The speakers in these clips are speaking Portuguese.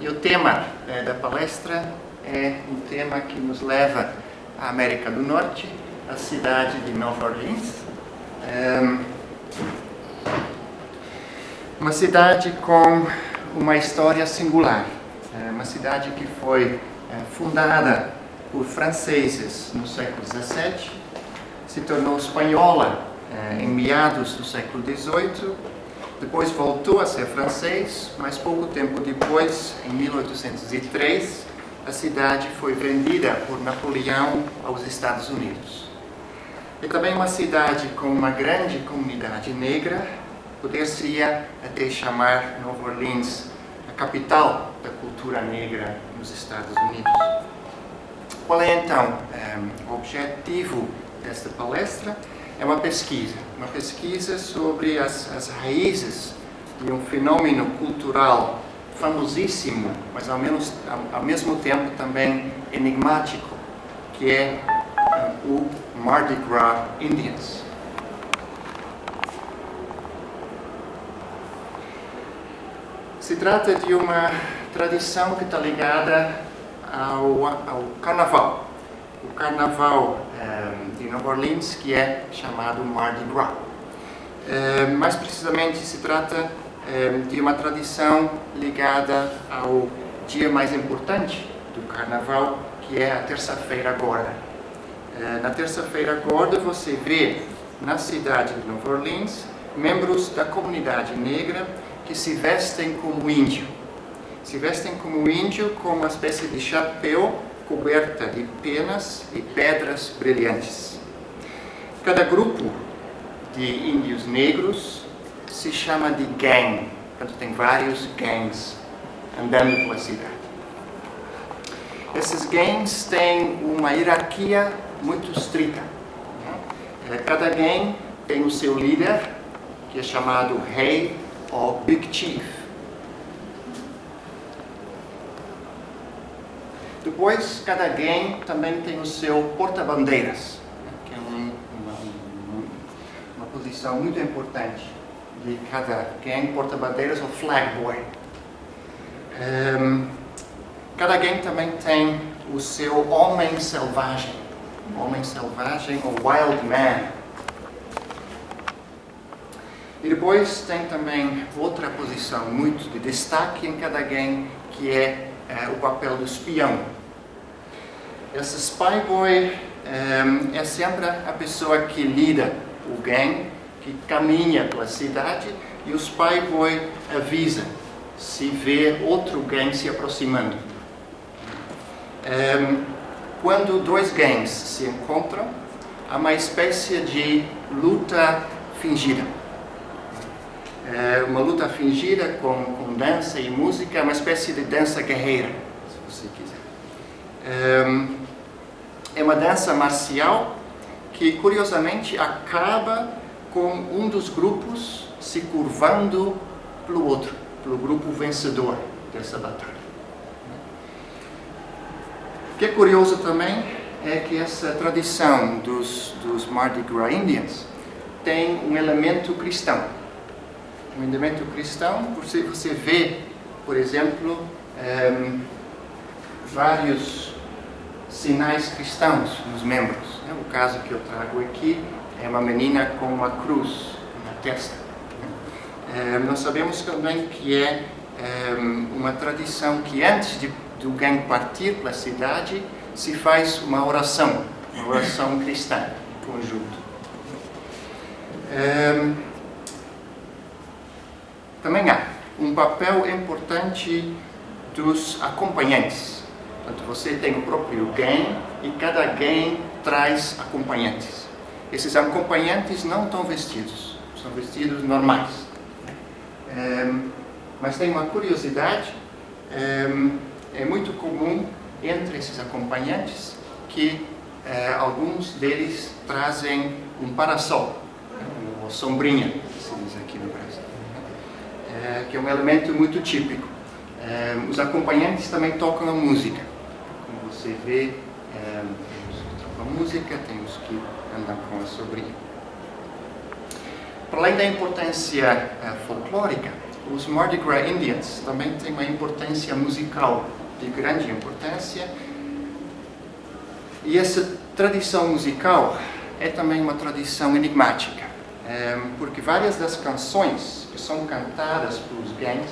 E o tema da palestra é um tema que nos leva à América do Norte, a cidade de Nova Orleans. Uma cidade com uma história singular, uma cidade que foi fundada por franceses no século XVII, se tornou espanhola em meados do século XVIII, depois voltou a ser francês, mas pouco tempo depois, em 1803, a cidade foi vendida por Napoleão aos Estados Unidos. É também uma cidade com uma grande comunidade negra, poder-se-ia até chamar Nova Orleans a capital da cultura negra nos Estados Unidos. Qual é então o objetivo desta palestra? É uma pesquisa sobre as raízes de um fenômeno cultural famosíssimo, mas ao mesmo tempo também enigmático, que é o Mardi Gras Indians. Se trata de uma tradição que está ligada ao carnaval. O carnaval de Nova Orleans, que é chamado Mardi Gras. Mais precisamente, se trata de uma tradição ligada ao dia mais importante do carnaval, que é a Terça-feira Gorda. Na Terça-feira Gorda, você vê na cidade de Nova Orleans membros da comunidade negra que se vestem como índio. Se vestem como índio com uma espécie de chapéu coberta de penas e pedras brilhantes. Cada grupo de índios negros se chama de gang, portanto tem vários gangs andando pela cidade. Esses gangs têm uma hierarquia muito estrita. Cada gang tem o seu líder, que é chamado rei ou Big Chief. Depois, cada gang também tem o seu porta-bandeiras, que é uma posição muito importante de cada gang, porta-bandeiras ou flag boy. Cada gang também tem o seu homem selvagem ou wild man. E depois tem também outra posição muito de destaque em cada gang, que é o papel do espião. Esse spy boy é sempre a pessoa que lida o gang, que caminha pela cidade, e o spy boy avisa se vê outro gang se aproximando. Quando dois gangs se encontram, há uma espécie de luta fingida. Uma luta fingida com dança e música, uma espécie de dança guerreira, se você quiser. É uma dança marcial que, curiosamente, acaba com um dos grupos se curvando pelo outro, pelo grupo vencedor dessa batalha. O que é curioso também é que essa tradição dos Mardi Gras Indians tem um elemento cristão. Um elemento cristão, você vê, por exemplo, vários sinais cristãos nos membros. O caso que eu trago aqui é uma menina com uma cruz na testa. Nós sabemos também que é uma tradição que antes do gang partir pela cidade se faz uma oração cristã em conjunto. Também há um papel importante dos acompanhantes. Portanto, você tem o próprio gang e cada gang traz acompanhantes. Esses acompanhantes não estão vestidos, são vestidos normais. Mas tem uma curiosidade, é muito comum entre esses acompanhantes que alguns deles trazem um parasol, uma sombrinha, se diz aqui no Brasil, que é um elemento muito típico. Os acompanhantes também tocam a música. Como você vê, tem os que tocam a música, tem os que andam com a sombrinha. Para além da importância folclórica, os Mardi Gras Indians também têm uma importância musical de grande importância. E essa tradição musical é também uma tradição enigmática, porque várias das canções que são cantadas pelos gangues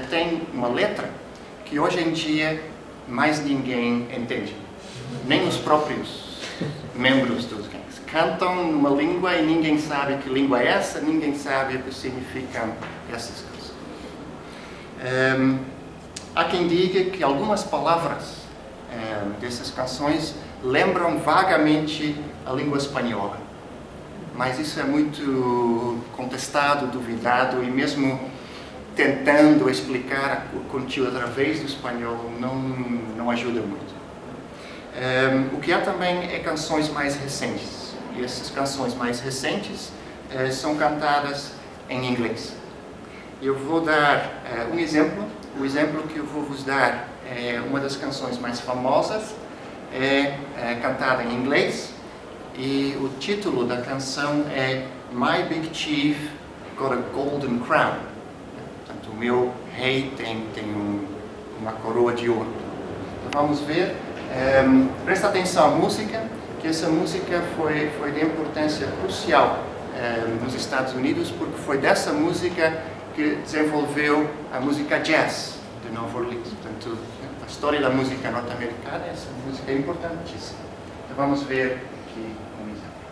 têm uma letra que hoje em dia mais ninguém entende, nem os próprios membros dos gangues. Cantam numa língua e ninguém sabe que língua é essa, ninguém sabe o que significam essas canções. Há quem diga que algumas palavras dessas canções lembram vagamente a língua espanhola, mas isso é muito contestado, duvidado, e mesmo tentando explicar o conteúdo através do espanhol não ajuda muito. O que há também é canções mais recentes, e essas canções mais recentes são cantadas em inglês. Eu vou dar um exemplo. O exemplo que eu vou vos dar é uma das canções mais famosas, cantada em inglês, e o título da canção é My Big Chief Got a Golden Crown. Portanto, o meu rei tem uma coroa de ouro. Então, vamos ver. Presta atenção à música, que essa música foi de importância crucial nos Estados Unidos, porque foi dessa música que desenvolveu a música jazz de Nova Orleans. Portanto, a história da música norte-americana, essa música é importantíssima. Então vamos ver aqui um exemplo.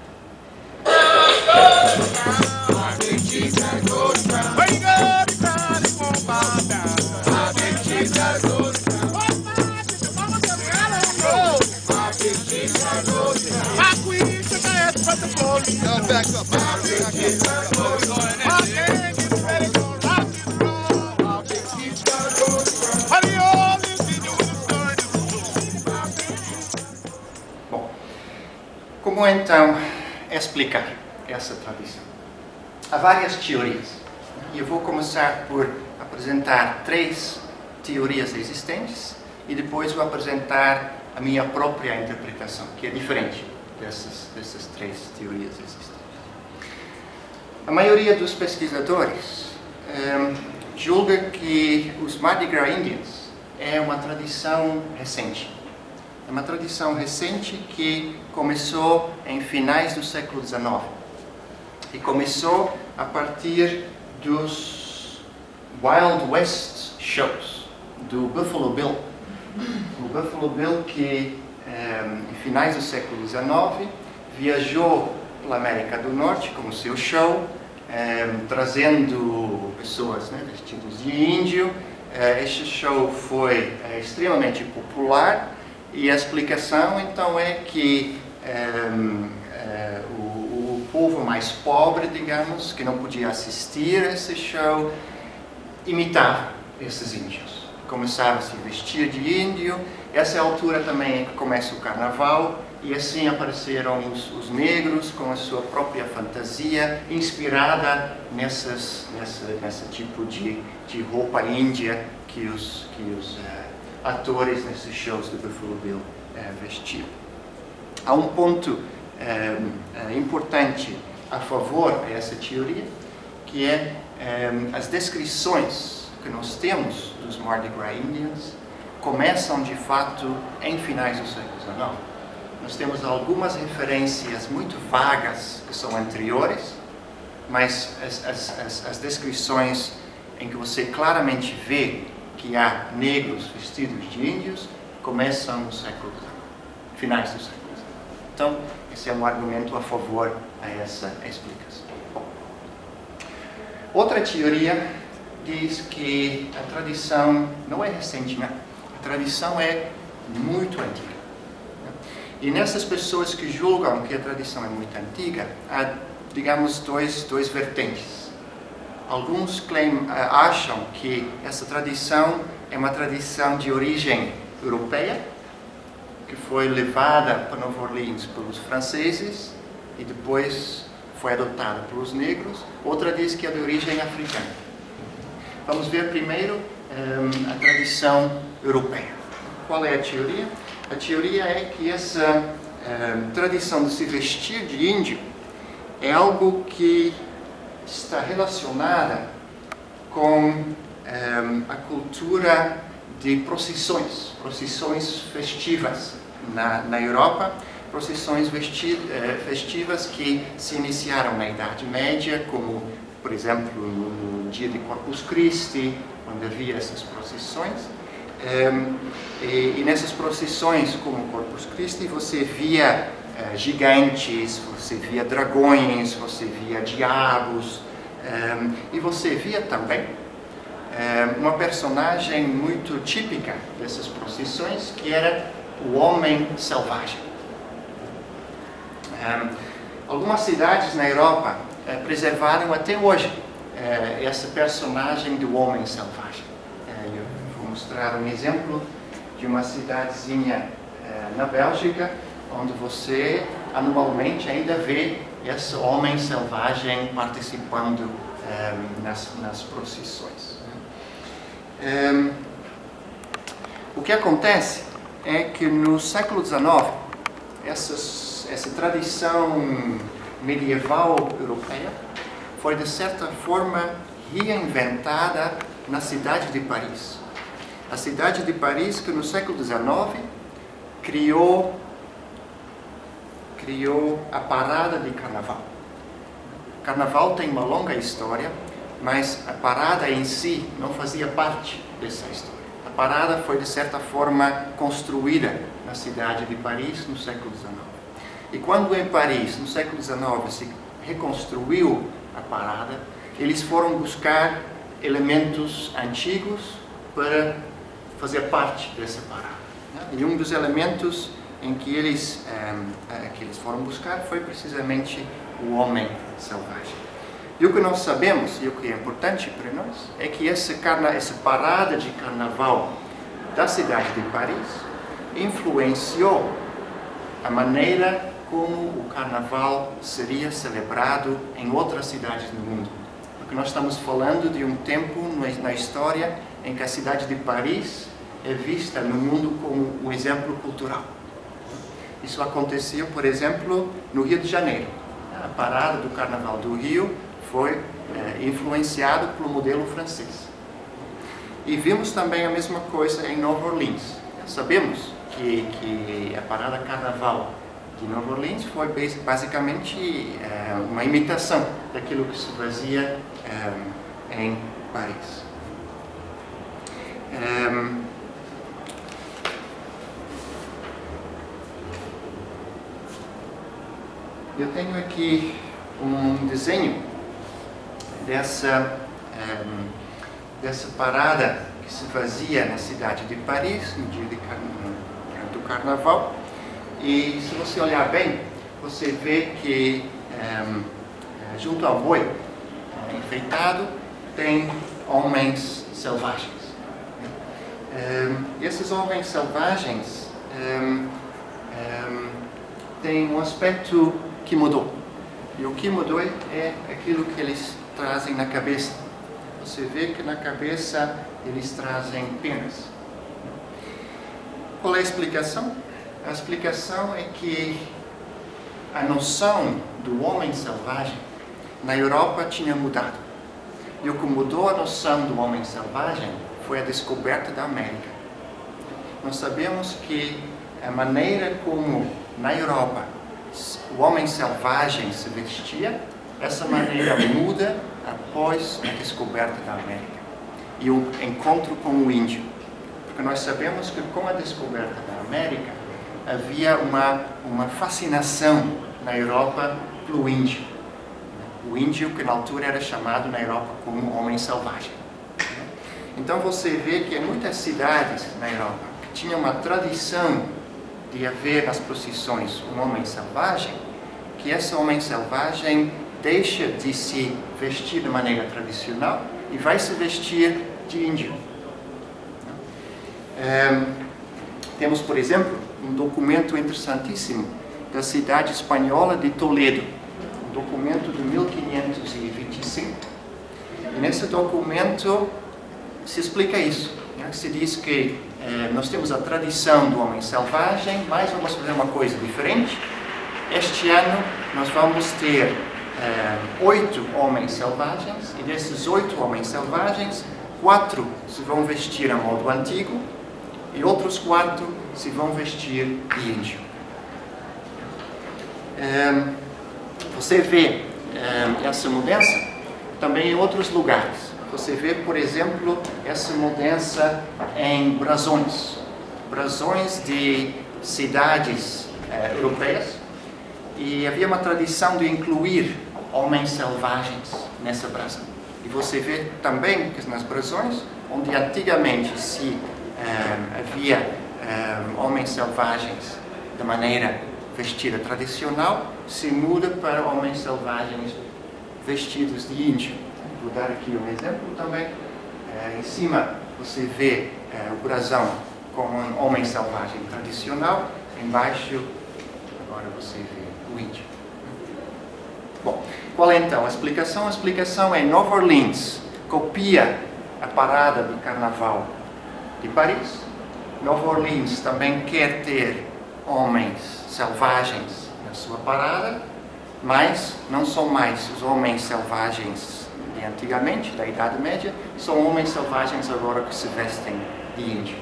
Bom, como então explicar essa tradição? Há várias teorias, e eu vou começar por apresentar 3 teorias existentes e depois vou apresentar a minha própria interpretação, que é diferente dessas 3 teorias existentes. A maioria dos pesquisadores julga que os Mardi Gras Indians é uma tradição recente. É uma tradição recente que começou em finais do século XIX e começou a partir dos Wild West shows do Buffalo Bill. O Buffalo Bill que em finais do século XIX viajou pela América do Norte com o seu show, trazendo pessoas vestidas de índio. Este show foi extremamente popular e a explicação então é que o povo mais pobre, digamos, que não podia assistir a esse show, imitava esses índios. Começaram a se vestir de índio. Essa é a altura também em que começa o carnaval, e assim apareceram os negros com a sua própria fantasia, inspirada nesse tipo de roupa índia que os atores nesses shows do Buffalo Bill vestiam. Há um ponto importante a favor dessa teoria, que é as descrições que nós temos dos Mardi Gras Indians começam de fato em finais do século XIX. Nós temos algumas referências muito vagas que são anteriores, mas as descrições em que você claramente vê que há negros vestidos de índios começam no século XIX, finais do século XIX. Então, esse é um argumento a favor a essa explicação. Outra teoria diz que a tradição não é recente, né? A tradição é muito antiga. E nessas pessoas que julgam que a tradição é muito antiga, há, digamos, dois vertentes. Alguns acham que essa tradição é uma tradição de origem europeia, que foi levada para Nova Orleans pelos franceses e depois foi adotada pelos negros. Outra diz que é de origem africana. Vamos ver primeiro a tradição europeia. Qual é a teoria? A teoria é que essa tradição de se vestir de índio é algo que está relacionada com a cultura de procissões festivas na Europa, procissões festivas que se iniciaram na Idade Média, como, por exemplo, no dia de Corpus Christi, onde havia essas procissões. E nessas procissões, como Corpus Christi, você via gigantes, você via dragões, você via diabos, e você via também uma personagem muito típica dessas procissões, que era o homem selvagem. Algumas cidades na Europa preservaram até hoje essa personagem do homem selvagem. Eu vou mostrar um exemplo de uma cidadezinha na Bélgica, onde você anualmente ainda vê esse homem selvagem participando nas procissões. O que acontece é que no século XIX, essa tradição medieval europeia foi de certa forma reinventada na cidade de Paris. A cidade de Paris, que no século XIX criou a parada de carnaval. O carnaval tem uma longa história, mas a parada em si não fazia parte dessa história. A parada foi de certa forma construída na cidade de Paris no século XIX. E quando em Paris, no século XIX, se reconstruiu a parada, eles foram buscar elementos antigos para fazer parte dessa parada. E um dos elementos em que eles foram buscar foi precisamente o homem selvagem. E o que nós sabemos, e o que é importante para nós, é que essa parada de carnaval da cidade de Paris influenciou a maneira como o carnaval seria celebrado em outras cidades do mundo. Porque nós estamos falando de um tempo na história em que a cidade de Paris é vista no mundo como um exemplo cultural. Isso aconteceu, por exemplo, no Rio de Janeiro. A parada do Carnaval do Rio foi influenciado pelo modelo francês. E vimos também a mesma coisa em Nova Orleans. Sabemos que a parada Carnaval de Nova Orleans foi basicamente uma imitação daquilo que se fazia em Paris. Eu tenho aqui um desenho dessa parada que se fazia na cidade de Paris no dia do Carnaval. E se você olhar bem, você vê que junto ao boi enfeitado tem homens selvagens. Esses homens selvagens têm um aspecto que mudou. E o que mudou é aquilo que eles trazem na cabeça. Você vê que na cabeça eles trazem penas. Qual é a explicação? A explicação é que a noção do homem selvagem na Europa tinha mudado. E o que mudou a noção do homem selvagem foi a descoberta da América. Nós sabemos que a maneira como na Europa o homem selvagem se vestia, essa maneira muda após a descoberta da América e o encontro com o índio. Porque nós sabemos que com a descoberta da América havia uma fascinação na Europa pelo índio. O índio que na altura era chamado na Europa como homem selvagem. Então você vê que em muitas cidades na Europa que tinham uma tradição de haver nas procissões um homem selvagem, que esse homem selvagem deixa de se vestir de maneira tradicional e vai se vestir de índio. Temos, por exemplo, um documento interessantíssimo da cidade espanhola de Toledo, um documento de 1525. E nesse documento se explica isso. Se diz que nós temos a tradição do homem selvagem, mas vamos fazer uma coisa diferente. Este ano nós vamos ter 8 homens selvagens, e desses 8 homens selvagens, 4 se vão vestir a modo antigo e outros 4 se vão vestir de índio. Você vê essa mudança também em outros lugares. Você vê, por exemplo, essa mudança em brasões de cidades europeias, e havia uma tradição de incluir homens selvagens nessa brasão. E você vê também que nas brasões, onde antigamente havia homens selvagens de maneira vestida tradicional, se muda para homens selvagens vestidos de índio. Vou dar aqui um exemplo também. Em cima você vê o brasão com um homem selvagem tradicional, embaixo agora você vê o índio. Bom, qual é então a explicação? A explicação é: Nova Orleans copia a parada do Carnaval de Paris. Nova Orleans também quer ter homens selvagens na sua parada, mas não são mais os homens selvagens de antigamente, da Idade Média, são homens selvagens agora que se vestem de índio.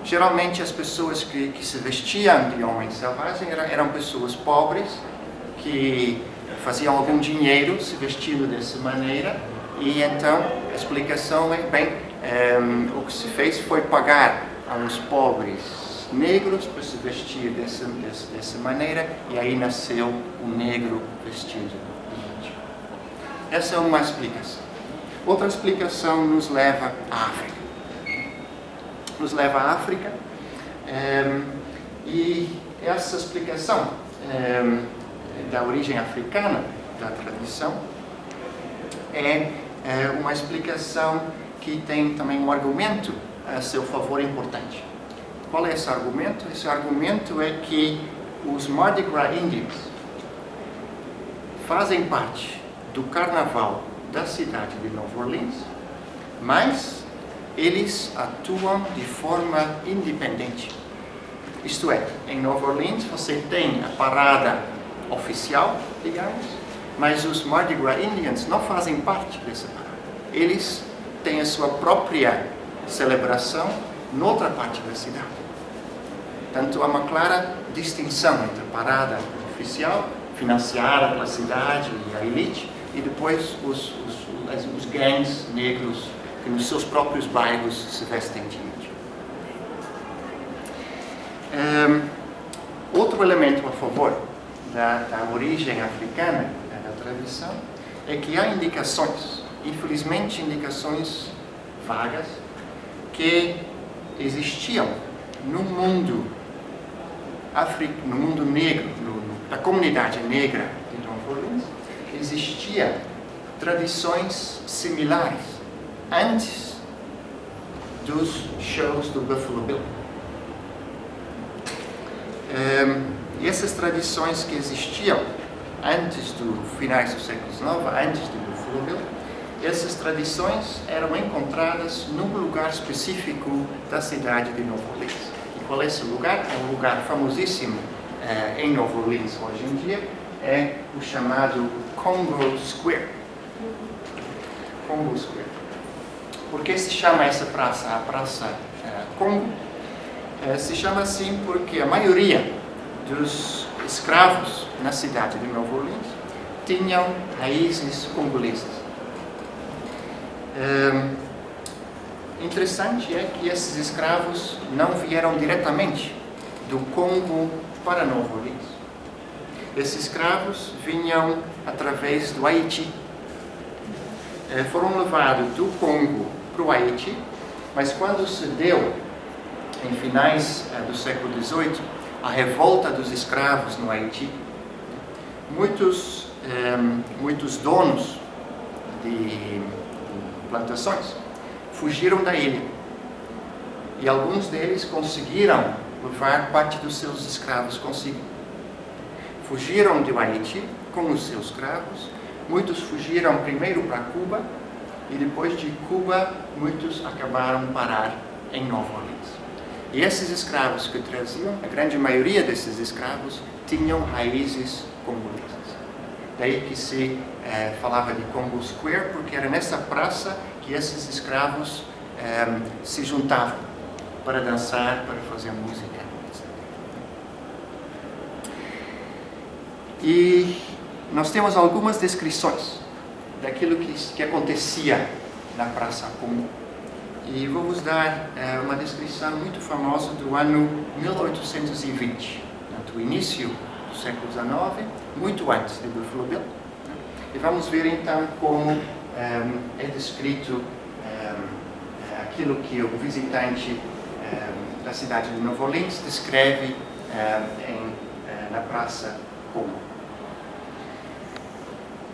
Geralmente as pessoas que se vestiam de homens selvagens eram pessoas pobres, que faziam algum dinheiro se vestindo dessa maneira, e então a explicação é, o que se fez foi pagar a uns pobres negros para se vestir dessa maneira, e aí nasceu o negro vestido de índio. Essa é uma explicação. Outra explicação nos leva à África. E essa explicação da origem africana, da tradição, é uma explicação que tem também um argumento a seu favor importante. Qual é esse argumento? Esse argumento é que os Mardi Gras Indians fazem parte do carnaval da cidade de Nova Orleans, mas eles atuam de forma independente. Isto é, em Nova Orleans você tem a parada oficial, digamos, mas os Mardi Gras Indians não fazem parte dessa parada. Eles têm a sua própria celebração noutra parte da cidade. Portanto, há uma clara distinção entre a parada oficial, financiada pela cidade e a elite, e depois os gangues negros que nos seus próprios bairros se vestem de índio. Outro elemento a favor da origem africana da tradição é que há indicações, infelizmente indicações vagas, que existiam no mundo negro, na comunidade negra de Nova Orleans, existiam tradições similares antes dos shows do Buffalo Bill. E essas tradições que existiam antes do finais do século XIX, antes do Buffalo Bill, essas tradições eram encontradas num lugar específico da cidade de Nova Orleans. E qual é esse lugar? É um lugar famosíssimo em Nova Orleans hoje em dia, é o chamado Congo Square. Congo Square. Por que se chama essa praça a Praça Congo? Se chama assim porque a maioria dos escravos na cidade de Nova Orleans tinham raízes congolesas. Interessante é que esses escravos não vieram diretamente do Congo para Nova Orleans. Esses escravos vinham através do Haiti. Foram levados do Congo para o Haiti, mas quando se deu, em finais do século XVIII, a revolta dos escravos no Haiti, muitos donos de plantações fugiram da ilha, e alguns deles conseguiram levar parte dos seus escravos consigo. Fugiram do Haiti com os seus escravos. Muitos fugiram primeiro para Cuba, e depois de Cuba muitos acabaram parar em Nova Orleans. E esses escravos que traziam, a grande maioria desses escravos tinham raízes congolesas. Daí que se falava de Congo Square, porque era nessa praça que esses escravos se juntavam para dançar, para fazer música, etc. E nós temos algumas descrições daquilo que acontecia na Praça Congo. E vou vos dar uma descrição muito famosa do ano 1820, do início do século XIX, muito antes de Buffalo Bill. E vamos ver então como é descrito aquilo que o visitante da cidade de Nova Orleans descreve na Praça Congo.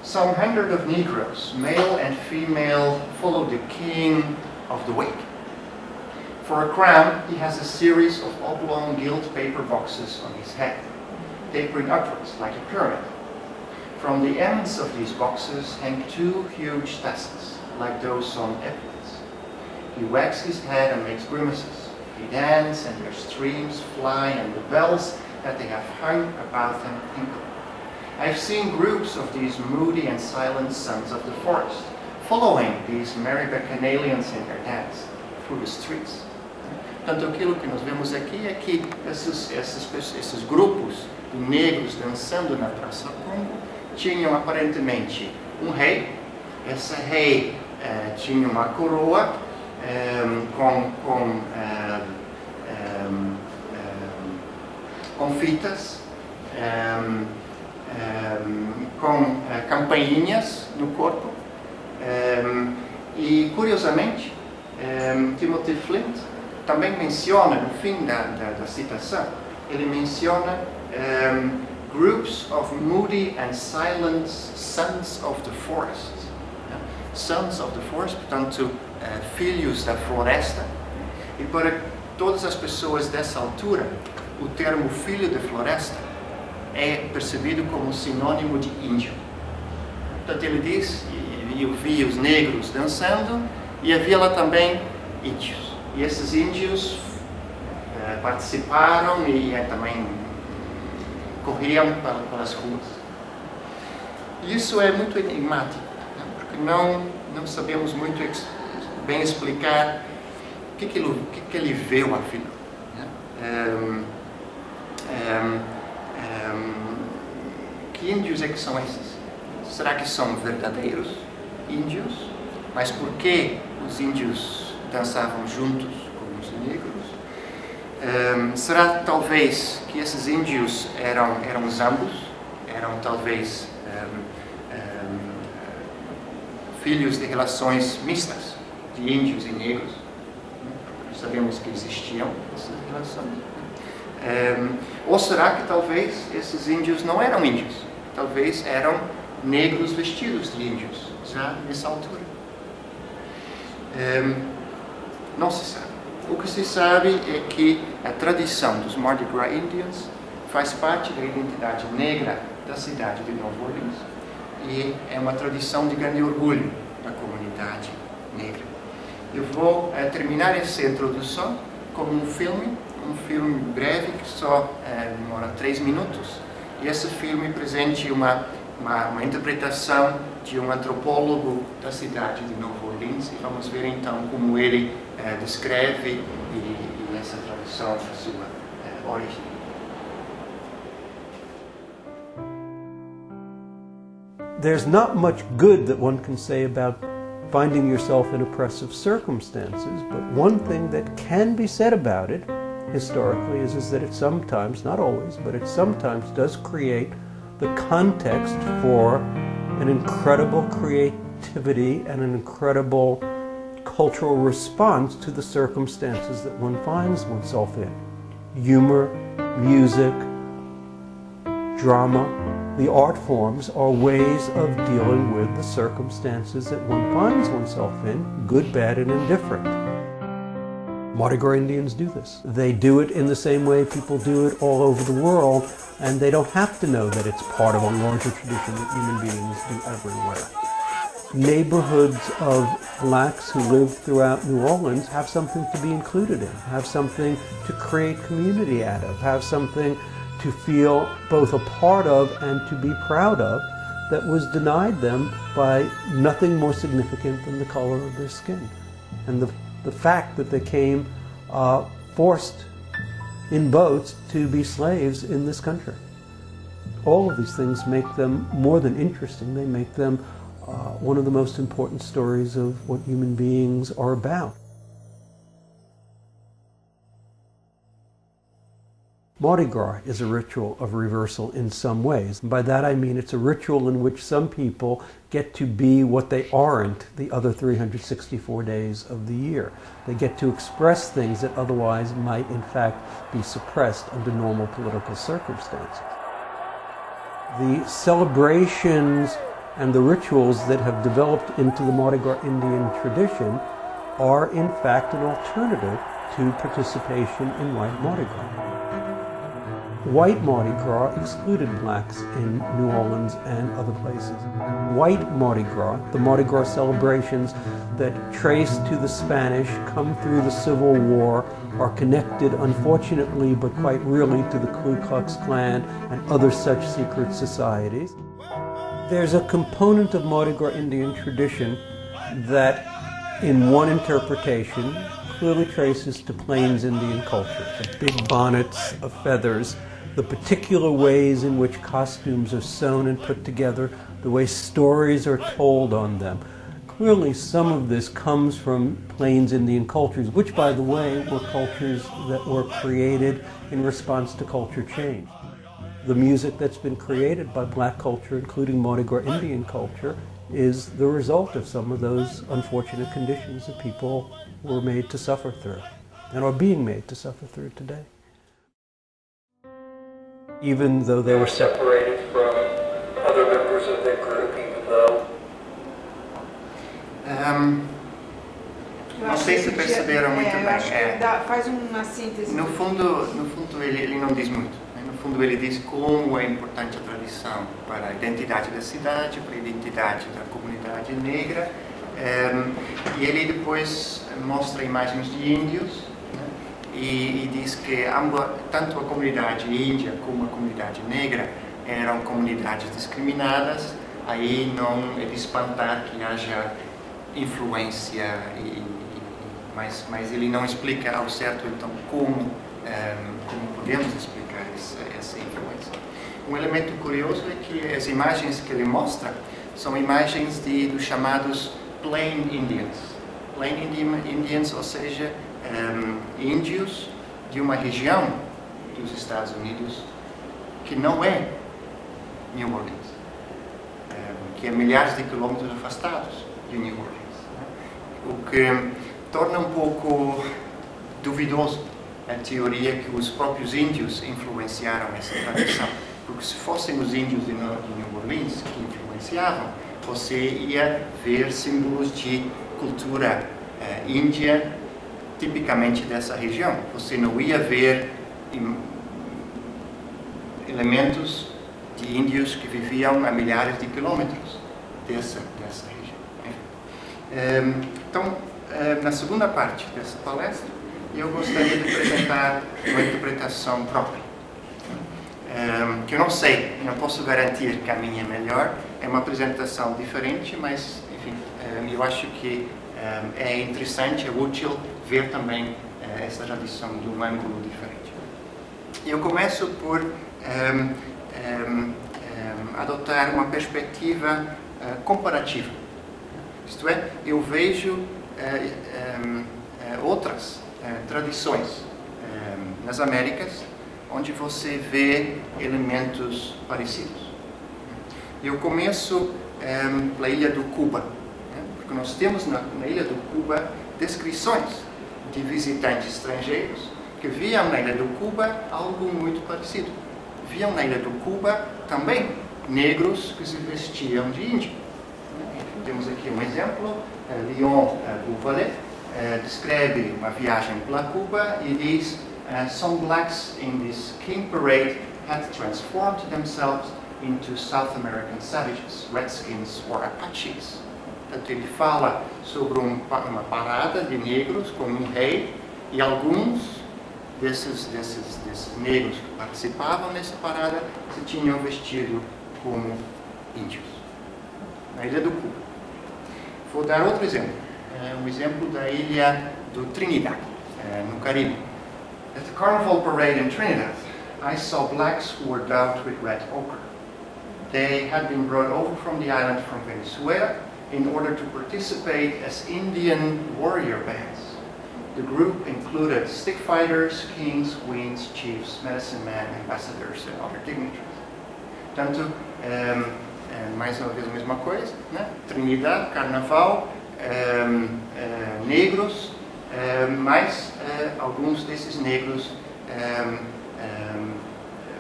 Some 100 of Negroes, male and female, follow the king of the wake. For a crown, he has a series of oblong gilt paper boxes on his head, tapering upwards like a pyramid. From the ends of these boxes hang two huge tassels, like those on epaulets. He wags his head and makes grimaces. He dances, and their streams fly, and the bells that they have hung about them tinkle. I've seen groups of these moody and silent sons of the forest, following these merry bacchanalians in their dance through the streets. Portanto, aquilo que nós vemos aqui é que esses grupos de negros dançando na Praça Congo tinham aparentemente um rei. Esse rei tinha uma coroa com fitas, com campainhas no corpo. E, curiosamente, Timothy Flint também menciona, no fim da citação, ele menciona groups of moody and silent sons of the forest. Sons of the forest, portanto, filhos da floresta. E para todas as pessoas dessa altura, o termo filho da floresta é percebido como sinônimo de índio. Portanto, ele diz, eu vi os negros dançando e havia lá também índios. E esses índios participaram e também corriam pelas ruas. E isso é muito enigmático, né? Porque não sabemos muito bem explicar o que ele viu, afinal. Né? Que índios é que são esses? Será que são verdadeiros índios? Mas por que os índios dançavam juntos com os negros? Será talvez que esses índios eram zambos? Eram talvez filhos de relações mistas, de índios e negros? Sabemos que existiam essas relações. Ou será que talvez esses índios não eram índios? Talvez eram negros vestidos de índios, já nessa altura. Não se sabe. O que se sabe é que a tradição dos Mardi Gras Indians faz parte da identidade negra da cidade de Nova Orleans e é uma tradição de grande orgulho da comunidade negra. Eu vou terminar essa introdução com um filme breve que só demora 3 minutos, e esse filme presente uma interpretação de um antropólogo da cidade de Nova Orleans, e vamos ver então como ele descreve e essa tradução da sua origem. There's not much good that one can say about finding yourself in oppressive circumstances, but one thing that can be said about it historically is that it sometimes, not always, but it sometimes does create the context for an incredible creativity and an incredible cultural response to the circumstances that one finds oneself in. Humor, music, drama, the art forms are ways of dealing with the circumstances that one finds oneself in, good, bad, and indifferent. Mardi Gras Indians do this. They do it in the same way people do it all over the world, and they don't have to know that it's part of a larger tradition that human beings do everywhere. Neighborhoods of blacks who live throughout New Orleans have something to be included in, have something to create community out of, have something to feel both a part of and to be proud of, that was denied them by nothing more significant than the color of their skin. And the fact that they came forced in boats to be slaves in this country. All of these things make them more than interesting. They make them one of the most important stories of what human beings are about. Mardi Gras is a ritual of reversal in some ways. And by that I mean it's a ritual in which some people get to be what they aren't the other 364 days of the year. They get to express things that otherwise might in fact be suppressed under normal political circumstances. The celebrations and the rituals that have developed into the Mardi Gras Indian tradition are in fact an alternative to participation in white Mardi Gras. White Mardi Gras excluded blacks in New Orleans and other places. White Mardi Gras, the Mardi Gras celebrations that trace to the Spanish, come through the Civil War, are connected, unfortunately, but quite really, to the Ku Klux Klan and other such secret societies. There's a component of Mardi Gras Indian tradition that, in one interpretation, clearly traces to Plains Indian culture. The big bonnets of feathers, the particular ways in which costumes are sewn and put together, the way stories are told on them. Clearly some of this comes from Plains Indian cultures, which, by the way, were cultures that were created in response to culture change. The music that's been created by black culture, including Mardi Gras Indian culture, is the result of some of those unfortunate conditions that people were made to suffer through and are being made to suffer through today. Even though they were separated from other members of their group, even though... Não sei se perceberam muito bem. Faz uma síntese. No fundo ele não diz muito. No fundo ele diz como é importante a tradição para a identidade da cidade, para a identidade da comunidade negra. E ele depois mostra imagens de índios, né? E diz que tanto a comunidade índia como a comunidade negra eram comunidades discriminadas. Aí não é de espantar que haja influência, mas ele não explica ao certo então como podemos explicar essa influência. Um elemento curioso é que as imagens que ele mostra são imagens dos chamados Plain Indians. Plain Indians, ou seja, índios de uma região dos Estados Unidos que não é New Orleans, que é milhares de quilômetros afastados de New Orleans, o que torna um pouco duvidoso a teoria que os próprios índios influenciaram essa tradição, porque se fossem os índios de New Orleans que influenciavam, você ia ver símbolos de cultura índia tipicamente dessa região. Você não ia ver elementos de índios que viviam a milhares de quilômetros dessa região. Então, na segunda parte dessa palestra, eu gostaria de apresentar uma interpretação própria, que eu não sei, não posso garantir que a minha é melhor, é uma apresentação diferente, mas, enfim, eu acho que é interessante, é útil ver também essa tradição de um ângulo diferente. Eu começo por adotar uma perspectiva comparativa. Isto é, eu vejo outras tradições nas Américas onde você vê elementos parecidos. Eu começo pela ilha do Cuba, porque nós temos na ilha do Cuba descrições de visitantes estrangeiros que viam na ilha do Cuba algo muito parecido. Viam na ilha do Cuba também negros que se vestiam de índio. Temos aqui um exemplo, Leon Bouvalet descreve uma viagem pela Cuba e diz: some blacks in this King Parade had transformed themselves into South American savages, redskins or Apaches. Portanto, ele fala sobre uma parada de negros com um rei, e alguns desses negros que participavam nessa parada se tinham vestido como índios. na ilha do Cuba. Vou dar outro exemplo, um exemplo da ilha do Trinidad, no Caribe. At the Carnival Parade in Trinidad, I saw blacks who were daubed with red ochre. They had been brought over from the island from Venezuela in order to participate as Indian warrior bands. The group included stick fighters, kings, queens, chiefs, medicine men, ambassadors and other dignitaries. Portanto, mais uma vez a mesma coisa, né? Trinidad, Carnaval, negros, mas alguns desses negros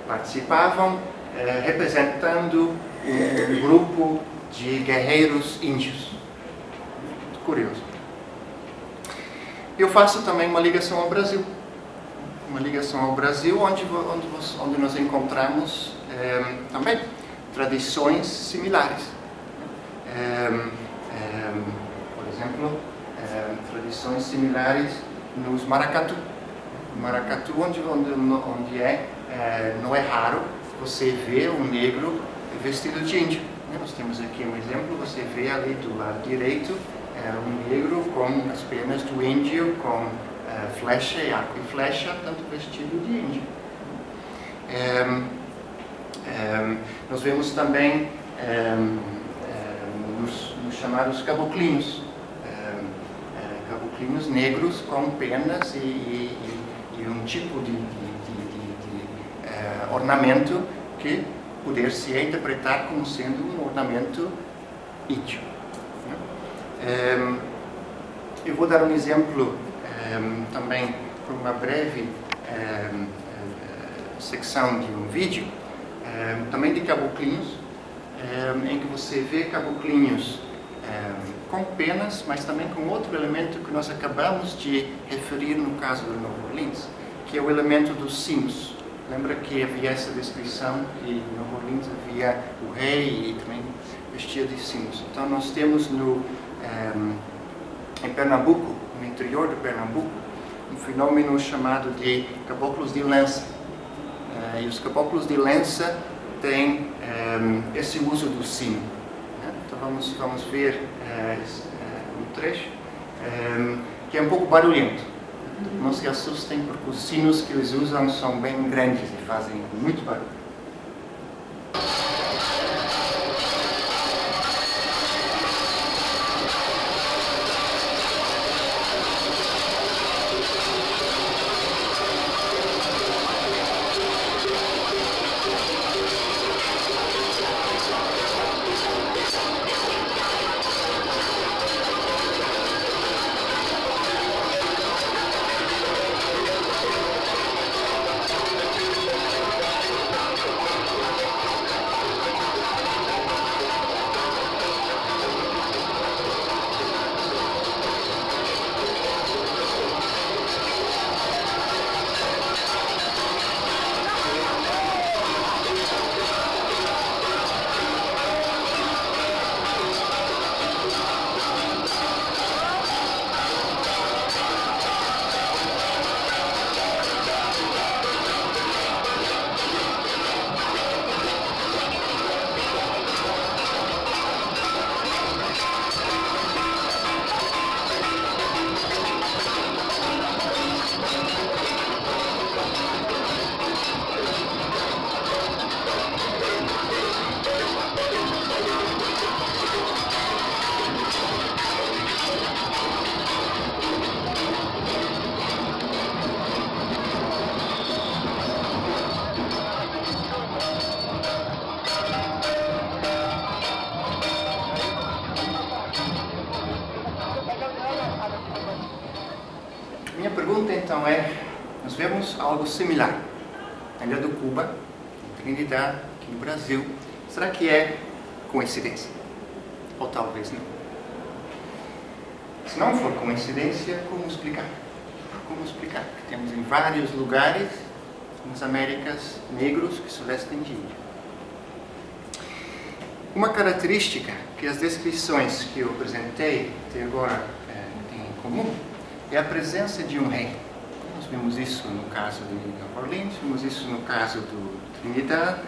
participavam representando um grupo de guerreiros índios. Muito curioso. Eu faço também uma ligação ao Brasil. Uma ligação ao Brasil onde nós encontramos também tradições similares. Por exemplo, tradições similares nos maracatu. Maracatu, onde não é raro você ver um negro vestido de índio. Nós temos aqui um exemplo, você vê ali do lado direito um negro com as penas do índio, com flecha e arco e flecha, tanto vestido de índio. Nós vemos também nos chamados caboclinhos, caboclinhos negros com penas e um tipo de ornamento que poder-se interpretar como sendo um ornamento índio. Eu vou dar um exemplo também por uma breve secção de um vídeo, também de caboclinhos, em que você vê caboclinhos com penas, mas também com outro elemento que nós acabamos de referir no caso do Nova Orleans, que é o elemento dos sinos. Lembra que havia essa descrição que em Nova Orleans havia o rei e também vestia de sinos. Então nós temos em Pernambuco, no interior de Pernambuco, um fenômeno chamado de caboclos de lança. E os caboclos de lança têm esse uso do sino. Então vamos ver um trecho que é um pouco barulhento. Não se assustem porque os sinos que eles usam são bem grandes e fazem muito barulho. Minha pergunta então nós vemos algo similar na ilha do Cuba, em Trinidad, aqui no Brasil. Será que é coincidência? Ou talvez não. Se não for coincidência, como explicar? Como explicar que temos em vários lugares nas Américas negros que se vestem de índio? Uma característica que as descrições que eu apresentei até agora têm em comum é a presença de um rei. Nós vimos isso no caso de Nova Orleans, vimos isso no caso do Trinidad,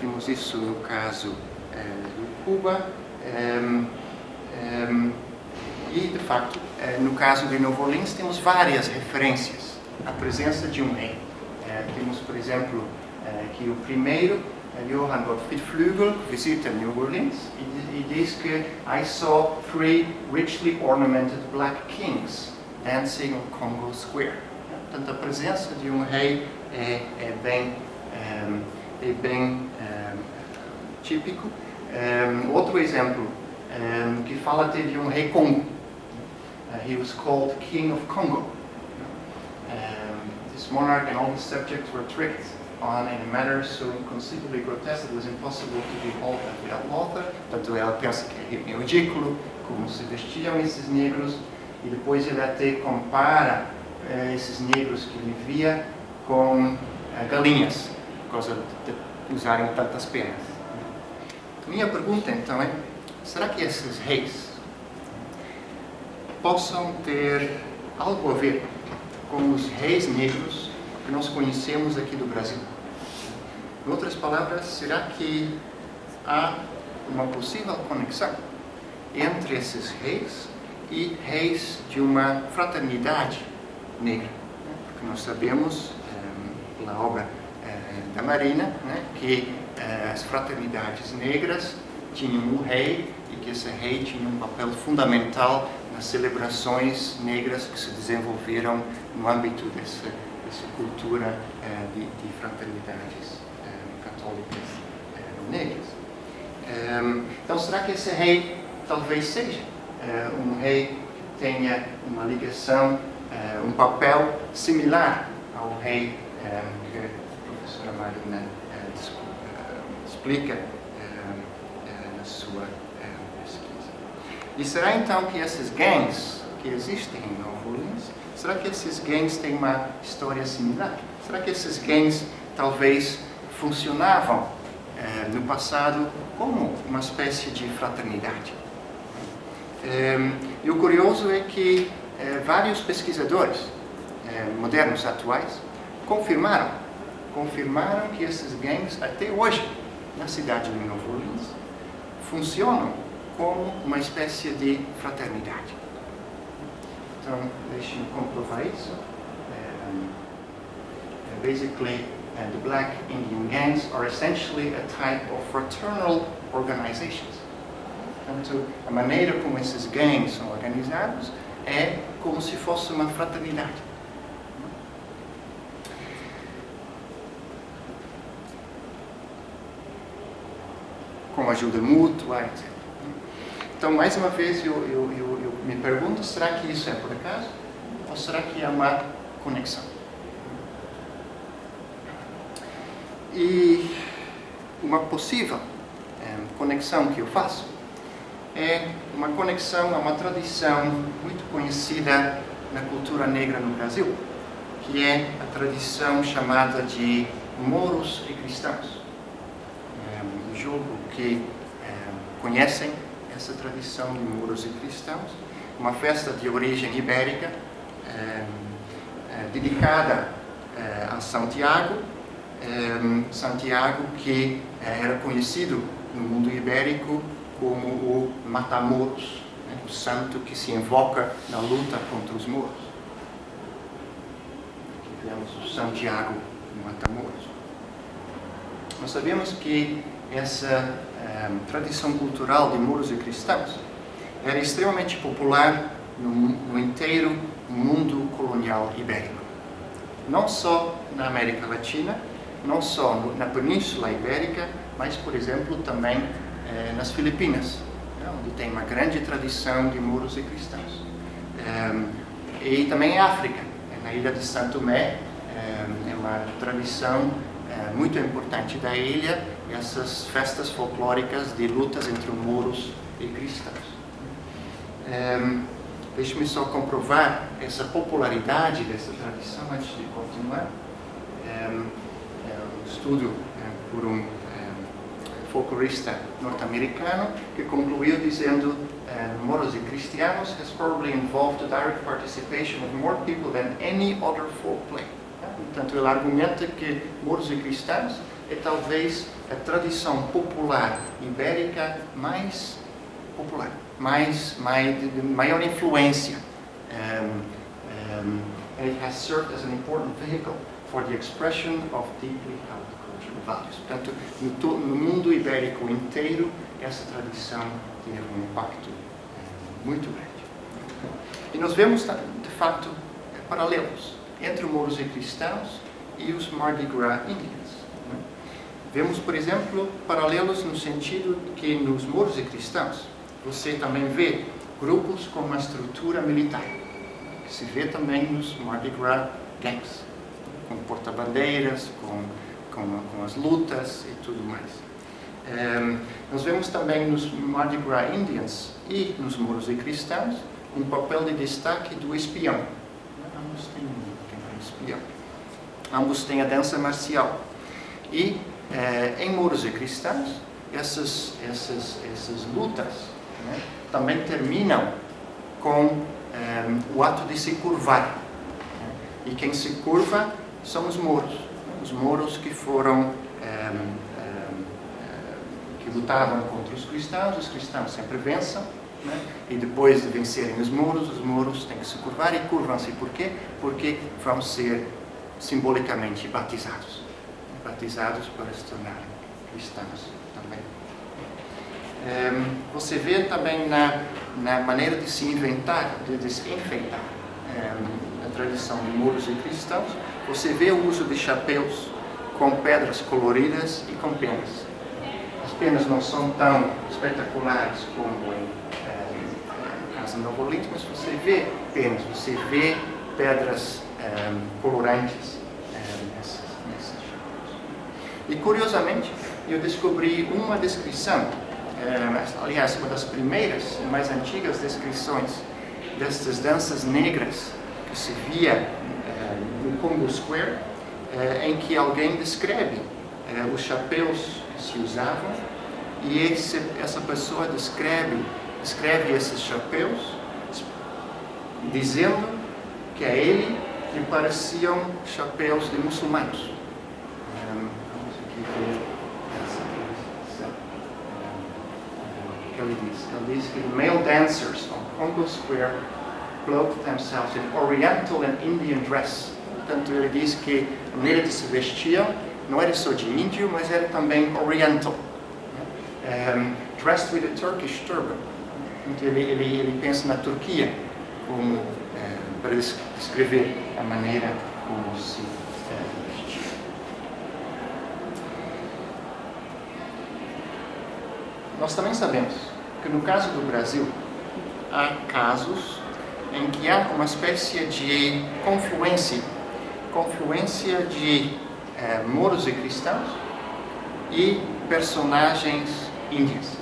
vimos isso no caso do Cuba, E, de facto, no caso de Nova Orleans, temos várias referências à presença de um rei. Temos, por exemplo, que o primeiro, Johann Gottfried Flügel, visita New Orleans e diz que I saw 3 richly ornamented black kings dancing on Congo Square. Portanto, a presença de um rei é bem típico. Outro exemplo que fala até de um rei Congo. He was called King of Congo. This monarch and all his subjects were tricked on in a manner so inconceivably grotesque it was impossible to behold them without laughter. Portanto, ela pensa que é ridículo como se vestiam esses negros, e depois ele até compara esses negros que ele via com galinhas, por causa de usarem tantas penas. Minha pergunta então é, será que esses reis possam ter algo a ver com os reis negros que nós conhecemos aqui do Brasil? Em outras palavras, será que há uma possível conexão entre esses reis e reis de uma fraternidade negra? Porque nós sabemos, pela obra da Marina, que as fraternidades negras tinham um rei e que esse rei tinha um papel fundamental nas celebrações negras que se desenvolveram no âmbito dessa cultura de fraternidades católicas negras. Então, será que esse rei talvez seja um rei que tenha uma ligação, um papel similar ao rei que a professora Marina explica na sua pesquisa? E será então que esses gangues que existem em Nova Orleans, será que esses gangues têm uma história similar? Será que esses gangues talvez funcionavam no passado como uma espécie de fraternidade? E o curioso é que vários pesquisadores modernos, atuais, confirmaram que esses gangues, até hoje, na cidade de Nova Orleans, funcionam como uma espécie de fraternidade. Então, deixe-me comprovar isso. Basically, the black Indian gangs are essentially a type of fraternal organizations. Portanto, a maneira como esses gangues são organizados é como se fosse uma fraternidade. Com ajuda mútua, etc. Então, mais uma vez, eu me pergunto, será que isso é por acaso? Ou será que é uma conexão? E uma possível conexão que eu faço é uma conexão a uma tradição muito conhecida na cultura negra no Brasil, que é a tradição chamada de Mouros e Cristãos. Eu julgo que conhecem essa tradição de Mouros e Cristãos, uma festa de origem ibérica, dedicada a Santiago, Santiago que era conhecido no mundo ibérico como o Matamoros, o santo que se invoca na luta contra os mouros. Aqui vemos o Santiago de Matamoros. Nós sabemos que essa tradição cultural de mouros e cristãos era extremamente popular no inteiro mundo colonial ibérico. Não só na América Latina, não só na Península Ibérica, mas, por exemplo, também nas Filipinas, onde tem uma grande tradição de mouros e cristãos. E também em África, na ilha de Santo Tomé, é uma tradição muito importante da ilha, essas festas folclóricas de lutas entre mouros e cristãos. Deixe-me só comprovar essa popularidade dessa tradição antes de continuar. Um estudo por um folclorista norte-americano que concluiu dizendo mouros e cristianos has probably involved the direct participation of more people than any other folk play. Portanto, ele argumenta que mouros e cristãos é talvez a tradição popular ibérica mais popular, de maior influência. And it has served as an important vehicle for the expression of deeply held cultural values. Portanto, no mundo ibérico inteiro, essa tradição teve um impacto muito grande. E nós vemos, de facto, paralelos entre os mouros e cristãos e os Mardi Gras Indians. Vemos, por exemplo, paralelos no sentido que nos mouros e cristãos você também vê grupos com uma estrutura militar, que se vê também nos Mardi Gras gangs, com porta-bandeiras, com as lutas e tudo mais. Nós vemos também nos Mardi Gras Indians e nos mouros e cristãos um papel de destaque do espião. Ambos têm um espião. Ambos têm a dança marcial. E em mouros e cristãos, essas lutas, né, também terminam com o ato de se curvar. E quem se curva são os mouros que foram que lutavam contra os cristãos sempre vencem, né? E depois de vencerem os mouros têm que se curvar, e curvam-se por quê? Porque vão ser simbolicamente batizados para se tornarem cristãos também. Você vê também na maneira de se inventar, de se enfeitar, a tradição de mouros e cristãos, você vê o uso de chapéus com pedras coloridas e com penas. As penas não são tão espetaculares como em Casa Nova Olinda, mas você vê penas, você vê pedras colorantes nesses chapéus. E curiosamente, eu descobri uma descrição, aliás, uma das primeiras e mais antigas descrições destas danças negras que se via no Congo Square, em que alguém descreve os chapéus que se usavam, e essa pessoa descreve esses chapéus, dizendo que a ele lhe pareciam chapéus de muçulmanos. Vamos aqui ver essa descrição. Ele diz que male dancers on Congo Square clothed themselves in Oriental and Indian dress. Portanto, ele diz que a maneira de se vestiam não era só de índio, mas era também oriental. Dressed with a Turkish turban. Então, ele pensa na Turquia como, para descrever a maneira como se vestia. Nós também sabemos que no caso do Brasil, há casos em que há uma espécie de confluência de mouros e cristãos e personagens índios.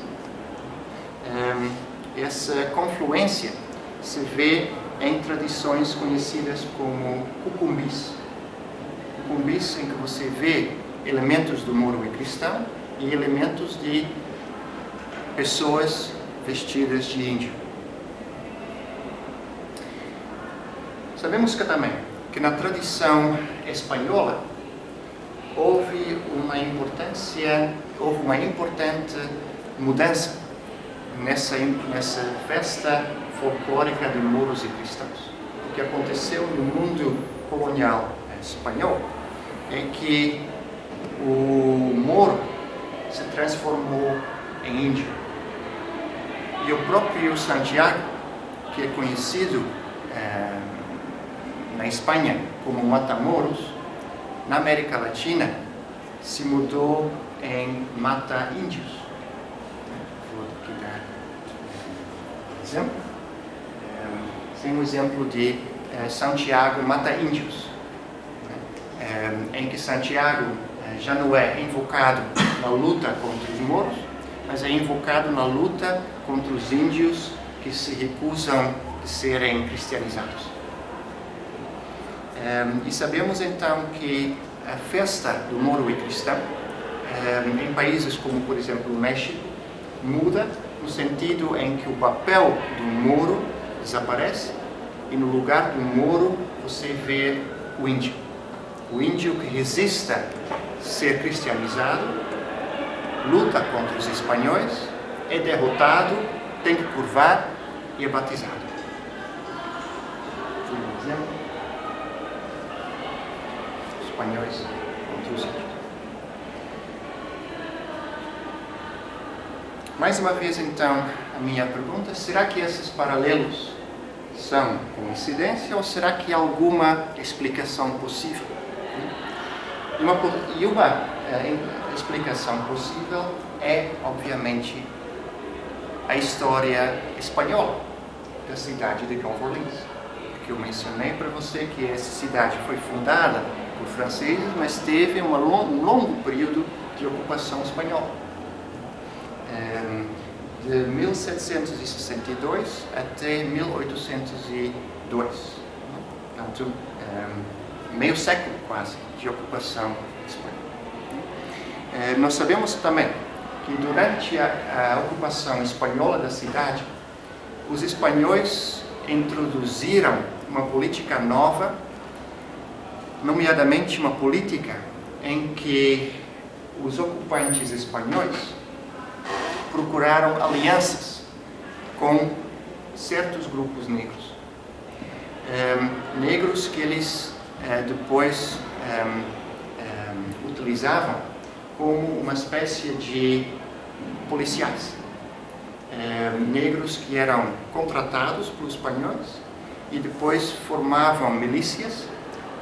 Essa confluência se vê em tradições conhecidas como cucumbis. Cucumbis em que você vê elementos do mouro e cristão e elementos de pessoas vestidas de índio. Sabemos que também que na tradição espanhola houve uma importante mudança nessa festa folclórica de mouros e cristãos. O que aconteceu no mundo colonial espanhol é que o mouro se transformou em índio. E o próprio Santiago, que é conhecido na Espanha como Matamoros, na América Latina se mudou em Mata-Índios. Vou aqui dar um exemplo. Tem um exemplo de Santiago Mata-Índios, em que Santiago já não é invocado na luta contra os mouros, mas é invocado na luta contra os índios que se recusam de serem cristianizados. E sabemos então que a festa do mouro e cristão, em países como, por exemplo, o México, muda no sentido em que o papel do mouro desaparece e no lugar do mouro você vê o índio. O índio que resiste a ser cristianizado, luta contra os espanhóis, é derrotado, tem que curvar e é batizado. Um exemplo. Os espanhóis introduzem. Mais uma vez, então, a minha pergunta: será que esses paralelos são coincidência ou será que há alguma explicação possível? E uma explicação possível é, obviamente, a história espanhola da cidade de Nova Orleans. Que eu mencionei para você que essa cidade foi fundada por franceses, mas teve um longo período de ocupação espanhola. De 1762 até 1802. Portanto, meio século quase de ocupação espanhola. Nós sabemos também que durante a ocupação espanhola da cidade, os espanhóis introduziram uma política nova, nomeadamente uma política em que os ocupantes espanhóis procuraram alianças com certos grupos negros. Negros que eles depois utilizavam como uma espécie de policiais. Negros que eram contratados pelos espanhóis e depois formavam milícias,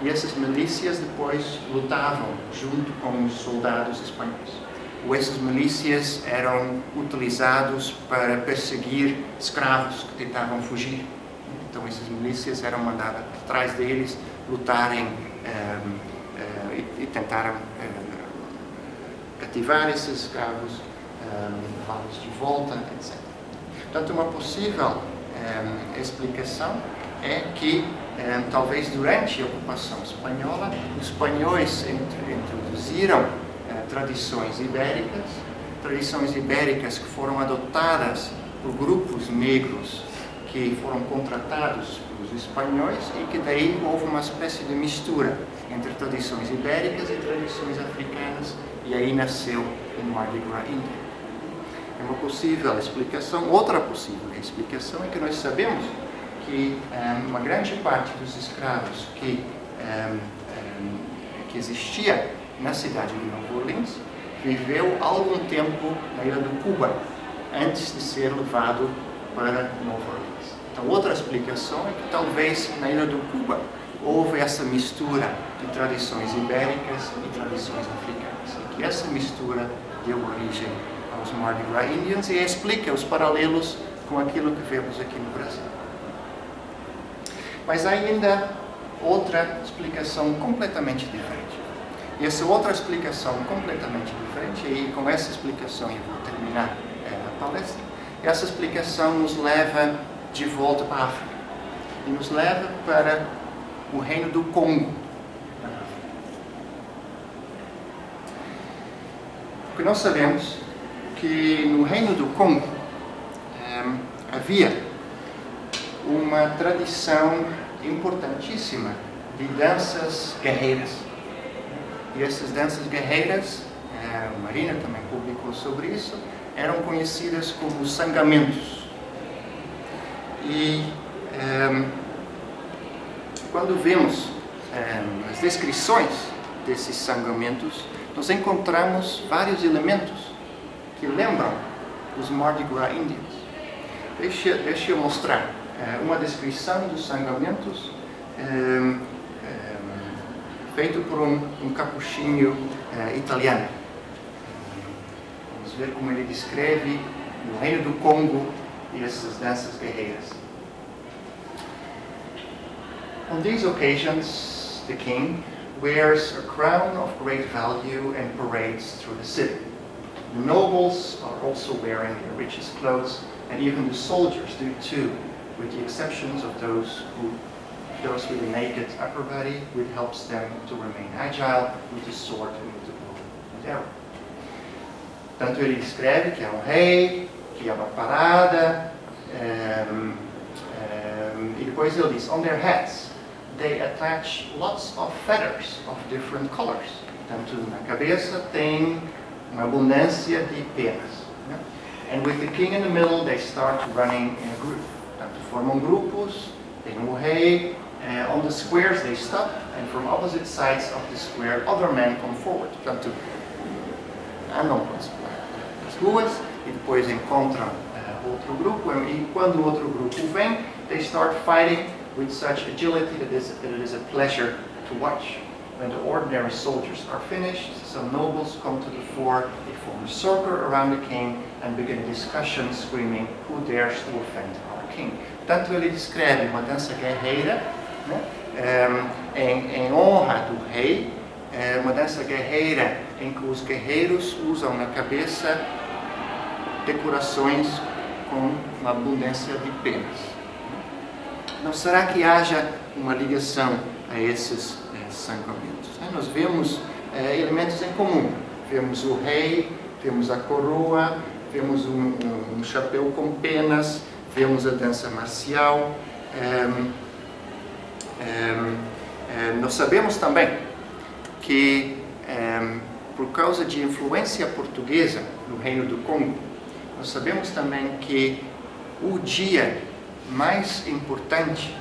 e essas milícias depois lutavam junto com os soldados espanhóis. Ou essas milícias eram utilizados para perseguir escravos que tentavam fugir. Então essas milícias eram mandadas atrás deles, lutarem e tentaram cativar esses escravos, levá-los de volta, etc. Portanto, uma possível explicação é que talvez durante a ocupação espanhola, os espanhóis introduziram tradições ibéricas que foram adotadas por grupos negros que foram contratados pelos espanhóis e que daí houve uma espécie de mistura entre tradições ibéricas e tradições africanas, e aí nasceu o Mardi Gras índio. É uma possível explicação. Outra possível explicação é que nós sabemos que uma grande parte dos escravos que existia na cidade de Nova Orleans viveu algum tempo na ilha do Cuba, antes de ser levado para Nova Orleans. Então, outra explicação é que talvez na ilha do Cuba houve essa mistura de tradições ibéricas e tradições africanas, e que essa mistura deu origem aos Mardi Gras Indians e explica os paralelos com aquilo que vemos aqui no Brasil. Mas há ainda outra explicação completamente diferente. E essa outra explicação completamente diferente, e com essa explicação eu vou terminar a palestra, essa explicação nos leva de volta para a África e nos leva para o reino do Congo. Porque nós sabemos que no reino do Congo havia uma tradição importantíssima de danças guerreiras. E essas danças guerreiras, a Marina também publicou sobre isso, eram conhecidas como sangamentos. E quando vemos as descrições desses sangamentos, nós encontramos vários elementos que lembram os Mardi Gras Indians. Deixa eu mostrar uma descrição dos sangamentos feito por um capuchinho italiano. Vamos ver como ele descreve o reino do Congo e essas danças guerreiras. On these occasions, the king wears a crown of great value and parades through the city. The nobles are also wearing their richest clothes, and even the soldiers do too, with the exceptions of those with a naked upper body, which helps them to remain agile with the sword and with the bow and arrow. Tanto ele descreve que é um rei, que é uma parada, e depois ele diz, on their heads, they attach lots of feathers of different colors. Tanto na cabeça tem uma abundância de penas. Né? And with the king in the middle, they start running in a group. Portanto, formam grupos, tem o rei. On the squares they stop, and from opposite sides of the square, other men come forward. Portanto, andam pelas ruas e depois encontram outro grupo, e quando o outro grupo vem, they start fighting with such agility that it is a pleasure to watch. When the ordinary soldiers are finished, some nobles come to the fore, they form a circle around the king and begin a discussion, screaming, "Who dares to offend our king?" Portanto, ele descreve uma dança guerreira, né, em honra do rei, uma dança guerreira em que os guerreiros usam na cabeça decorações com uma abundância de penas. Não será que haja uma ligação a esses sangramentos? Nós vemos elementos em comum. Vemos o rei, vemos a coroa, vemos um chapéu com penas, vemos a dança marcial. Nós sabemos também que, por causa de influência portuguesa no Reino do Congo, nós sabemos também que o dia mais importante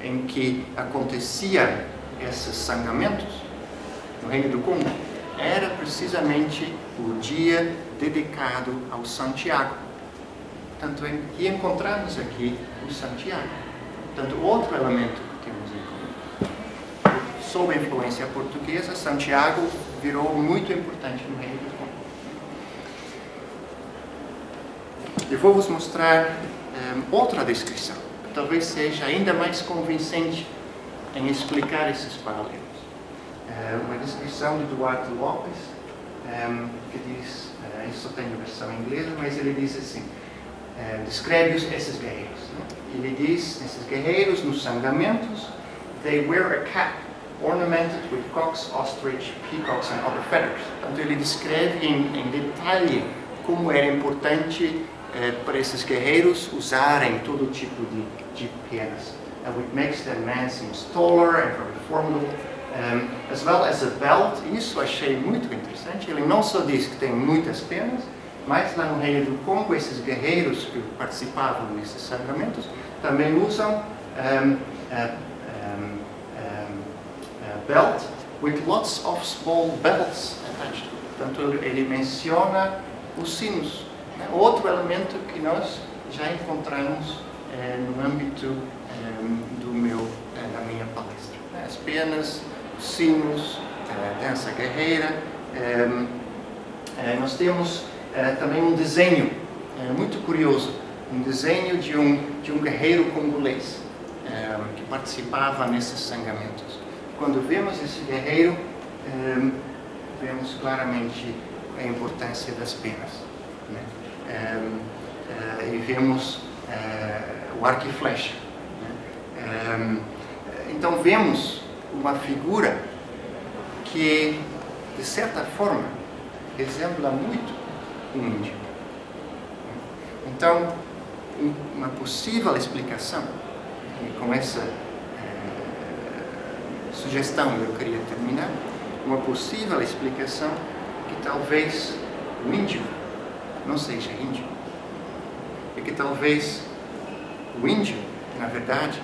em que acontecia esses sangramentos no Reino do Congo era precisamente o dia dedicado ao Santiago. Tanto que encontramos aqui o Santiago. Tanto outro elemento que temos em comum. Sob a influência portuguesa, Santiago virou muito importante no Reino do Congo. Eu vou vos mostrar outra descrição, que talvez seja ainda mais convincente em explicar esses paralelos. Uma descrição de Duarte Lopes, que diz, eu só tenho a versão inglesa, mas ele diz assim, descreve esses guerreiros. Né? Ele diz, esses guerreiros nos sangramentos, they wear a cap ornamented with cocks, ostrich, peacocks and other feathers. Portanto, ele descreve em detalhe como era importante para esses guerreiros usarem todo tipo de penas. Which makes the man seem taller and very formidable, as well as a belt. Isso achei muito interessante. Ele não só diz que tem muitas penas, mas lá no Reino do Congo, esses guerreiros que participavam desses sagramentos também usam belt with lots of small bells attached. Portanto, ele menciona os sinos. Outro elemento que nós já encontramos no âmbito da minha palestra. As penas, os sinos, a dança guerreira. Nós temos também um desenho muito curioso, um desenho de um guerreiro congolês que participava nesses sangramentos. Quando vemos esse guerreiro, vemos claramente a importância das penas. Né? E vemos o arco e flecha. Né? Então vemos uma figura que, de certa forma, exempla muito um índio. Então, uma possível explicação, e com essa sugestão eu queria terminar, uma possível explicação que talvez o índio não seja índio, e que talvez o índio, na verdade,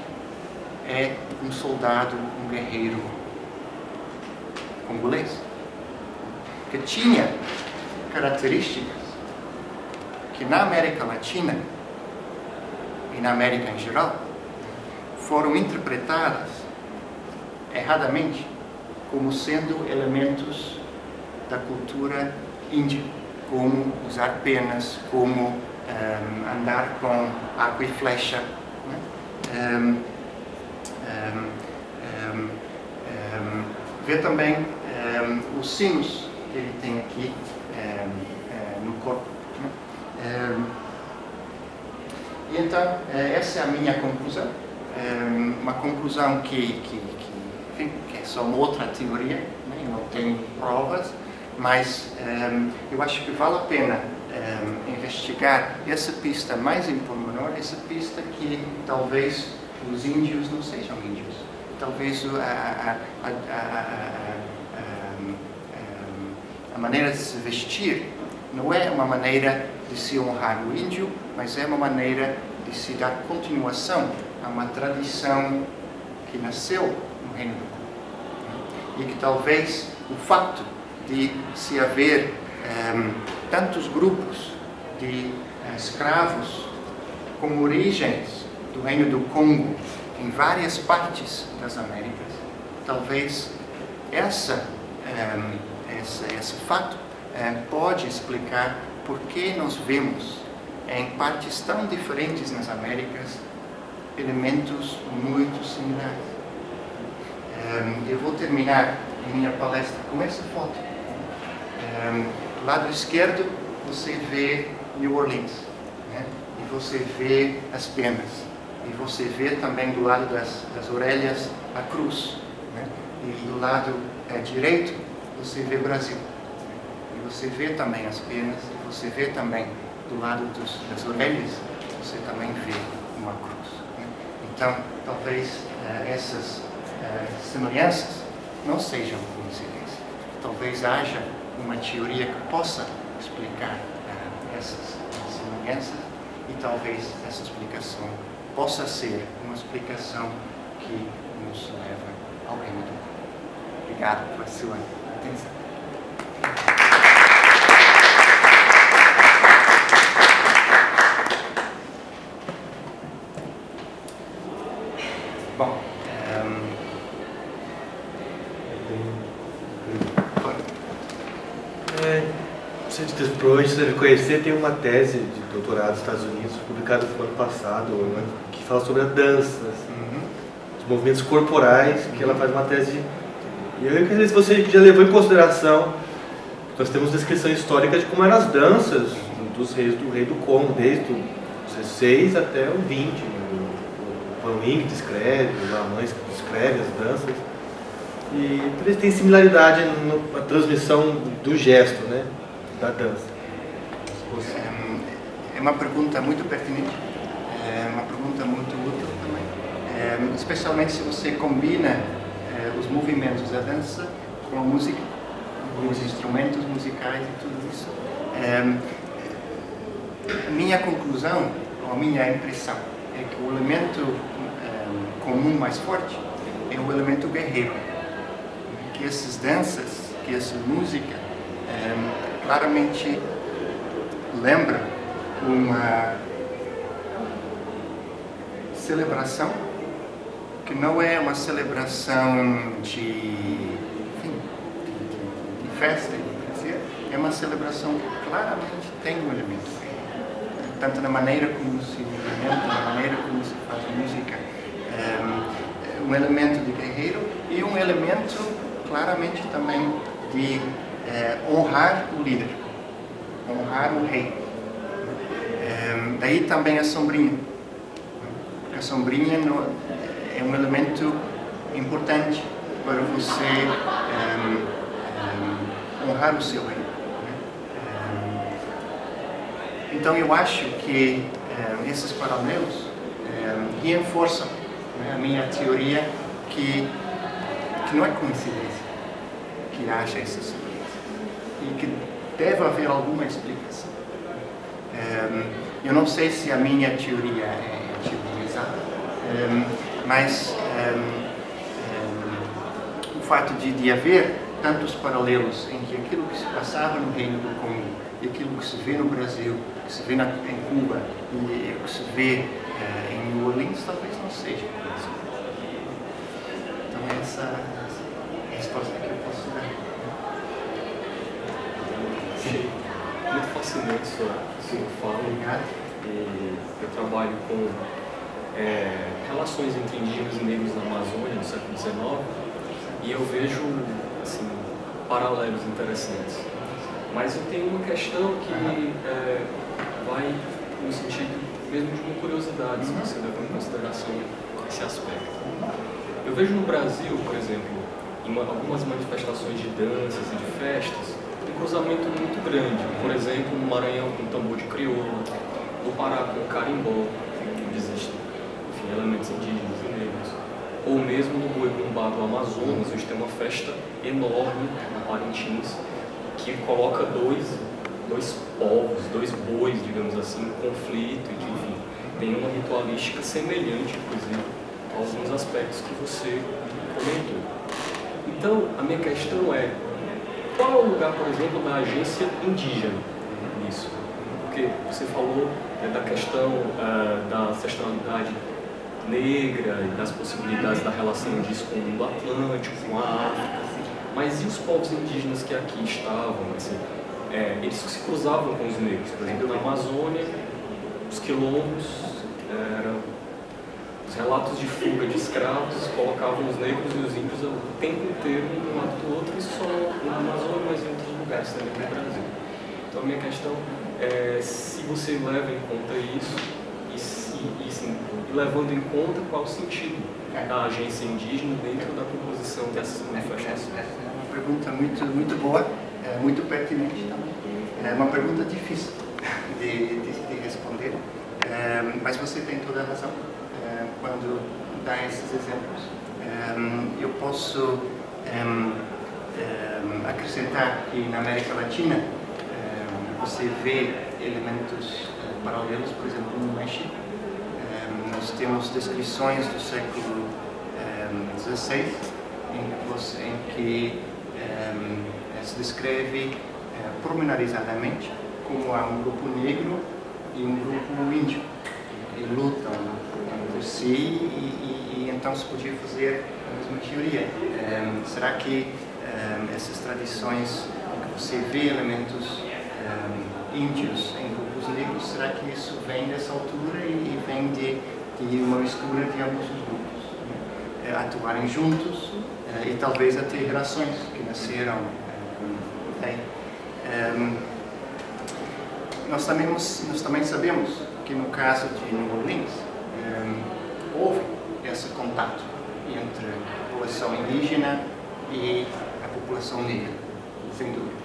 é um soldado, um guerreiro congolês, que tinha características que na América Latina e na América em geral foram interpretadas erradamente como sendo elementos da cultura índia, como usar penas, como andar com arco e flecha. Né? Vê também os sinos que ele tem aqui no corpo. Né? E então, essa é a minha conclusão. Uma conclusão que é só uma outra teoria, né? Eu não tenho provas, mas eu acho que vale a pena investigar essa pista mais em pormenor, essa pista que talvez os índios não sejam índios. Talvez a maneira de se vestir não é uma maneira de se honrar o índio, mas é uma maneira de se dar continuação a uma tradição que nasceu no Reino do Congo. E que talvez o fato de se haver tantos grupos de escravos com origens do Reino do Congo em várias partes das Américas, talvez esse fato pode explicar por que nós vemos em partes tão diferentes nas Américas elementos muito similares. Eu vou terminar minha palestra com essa foto. Do lado esquerdo você vê New Orleans, né? E você vê as penas, e você vê também do lado das orelhas a cruz, né? E do lado direito você vê Brasil, e você vê também as penas, e você vê também do lado das orelhas, você também vê uma cruz, né? Então talvez essas semelhanças não sejam coincidência. Talvez haja uma teoria que possa explicar essas semelhanças, e talvez essa explicação possa ser uma explicação que nos leva ao Reino do Congo. Obrigado pela sua atenção. Bom, provavelmente você deve conhecer, tem uma tese de doutorado nos Estados Unidos, publicada no ano passado, né, que fala sobre a dança, os movimentos corporais, que ela faz uma tese. E eu queria saber se você já levou em consideração, nós temos descrição histórica de como eram as danças dos reis do rei do Congo, desde o 16 até o 20. O Van Wing descreve, o Lamães descreve as danças. E eles têm similaridade na transmissão do gesto, né, da dança. É uma pergunta muito pertinente, é uma pergunta muito útil também, especialmente se você combina os movimentos da dança com a música, com os instrumentos musicais e tudo isso. Minha conclusão, ou a minha impressão, é que o elemento comum mais forte é o elemento guerreiro. Que essas danças, que essa música claramente lembra uma celebração que não é uma celebração de festa, é uma celebração que claramente tem um elemento guerreiro, tanto na maneira como se movimenta, na maneira como se faz música, um elemento de guerreiro e um elemento claramente também de honrar o líder, honrar o rei. Daí também a sombrinha. A sombrinha é um elemento importante para você honrar o seu rei. Então eu acho que esses paralelos reforçam a minha teoria que não é coincidência que haja essa semelhança e que deve haver alguma explicação. Eu não sei se a minha teoria é exata, mas o fato de haver tantos paralelos entre aquilo que se passava no Reino do Congo e aquilo que se vê no Brasil, que se vê em Cuba e que se vê em New Orleans, talvez não seja coincidência. Então essa é a resposta que eu posso dar. Sim. Muito fascinante sua fala. Obrigado. E eu trabalho com relações entre indígenas e negros na Amazônia no século XIX e eu vejo assim, paralelos interessantes. Mas eu tenho uma questão que vai no sentido mesmo de uma curiosidade, se você levar em consideração esse aspecto. Eu vejo no Brasil, por exemplo, em algumas manifestações de danças e de festas, um cruzamento muito grande. Por exemplo, no Maranhão com tambor de crioula, no Pará com carimbó, onde existem elementos indígenas e negros. Ou mesmo no Boi Bumbá do Amazonas, onde tem uma festa enorme no Parintins, que coloca dois dois povos, dois bois, digamos assim, em conflito, e que, enfim, tem uma ritualística semelhante, inclusive, a alguns aspectos que você comentou. Então, a minha questão é, qual é o lugar, por exemplo, da agência indígena nisso? Porque você falou da questão da ancestralidade negra e das possibilidades da relação disso com o mundo atlântico, com a África, mas e os povos indígenas que aqui estavam? Assim, eles se cruzavam com os negros, por exemplo, na Amazônia, os quilombos, os relatos de fuga de escravos colocavam os negros e os índios o tempo inteiro um do lado do outro, e só na Amazônia, mas em outros lugares também no Brasil. Então a minha questão é se você leva em conta isso e levando em conta qual o sentido da agência indígena dentro da composição dessas manifestações. É uma pergunta muito boa, muito pertinente também. É uma pergunta difícil de responder, mas você tem toda a razão quando dá esses exemplos. Eu posso acrescentar que na América Latina você vê elementos paralelos, por exemplo, no México. Nós temos descrições do século XVI em que se descreve pormenorizadamente como há um grupo negro e um grupo índio e lutam entre si e então se podia fazer a mesma teoria. Será que essas tradições em que você vê elementos índios em grupos negros, será que isso vem dessa altura e vem de uma mistura de ambos os grupos, atuarem juntos e talvez até gerações que nasceram daí. Nós também sabemos que no caso de New Orleans houve esse contato entre a população indígena e a população negra, sem dúvida,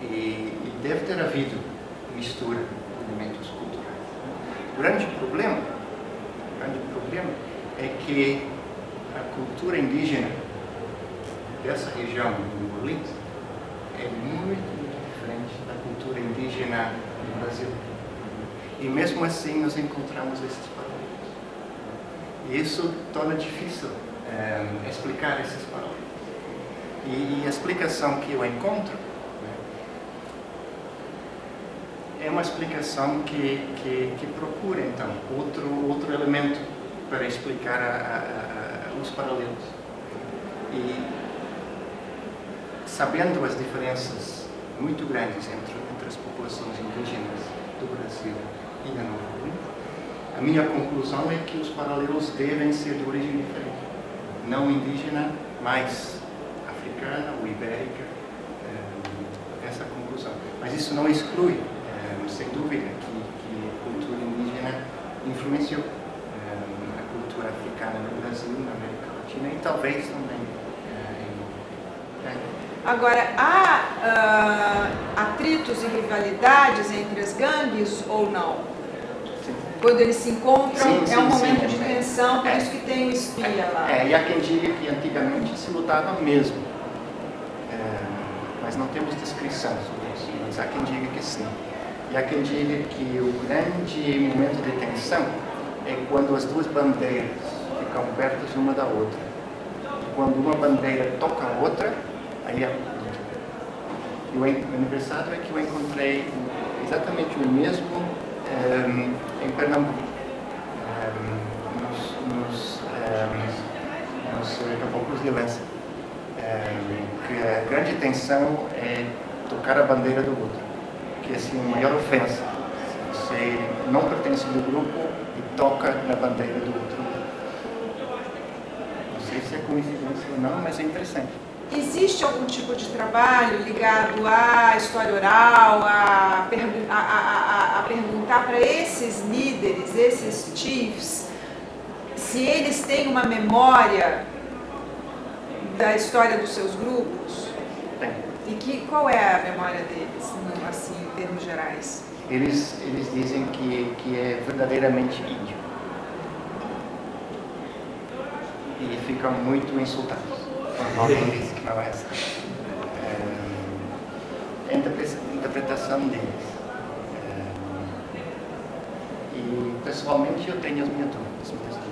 e deve ter havido mistura de elementos culturais. O grande problema é que a cultura indígena dessa região de New Orleans é muito diferente da cultura indígena no Brasil. E mesmo assim nós encontramos esses paralelos. E isso torna difícil explicar esses paralelos. E a explicação que eu encontro é uma explicação que procura, então, outro elemento para explicar os paralelos. E sabendo as diferenças muito grandes entre as populações indígenas do Brasil e da Nova Orleans, a minha conclusão é que os paralelos devem ser de origem diferente. Não indígena, mas africana ou ibérica, essa conclusão. Mas isso não exclui, sem dúvida, que a cultura indígena influenciou a cultura africana no Brasil, na América Latina e talvez também Agora, há atritos e rivalidades entre as gangues ou não? Sim. Quando eles se encontram, Sim, é um sim, momento sim. de tensão, por isso que tem o espia lá. E há quem diga que antigamente se lutava mesmo. Mas não temos descrição sobre isso, mas há quem diga que sim. E há quem diga que o grande momento de tensão é quando as duas bandeiras ficam perto uma da outra. E quando uma bandeira toca a outra, aí é luta. E o engraçado é que eu encontrei exatamente o mesmo em Pernambuco, nos caboclos de Lença. Que a grande tensão é tocar a bandeira do outro, que é assim, a maior ofensa. Você não pertence do grupo e toca na bandeira do outro. Não sei se é coincidência ou não, mas é interessante. Existe algum tipo de trabalho ligado à história oral, a perguntar para esses líderes, esses chiefs, se eles têm uma memória da história dos seus grupos? Tem. E qual é a memória deles, assim, em termos gerais? Eles dizem que é verdadeiramente índio. E ficam muito insultados quando alguém diz que não é assim. interpretação deles. E pessoalmente eu tenho as minhas dúvidas.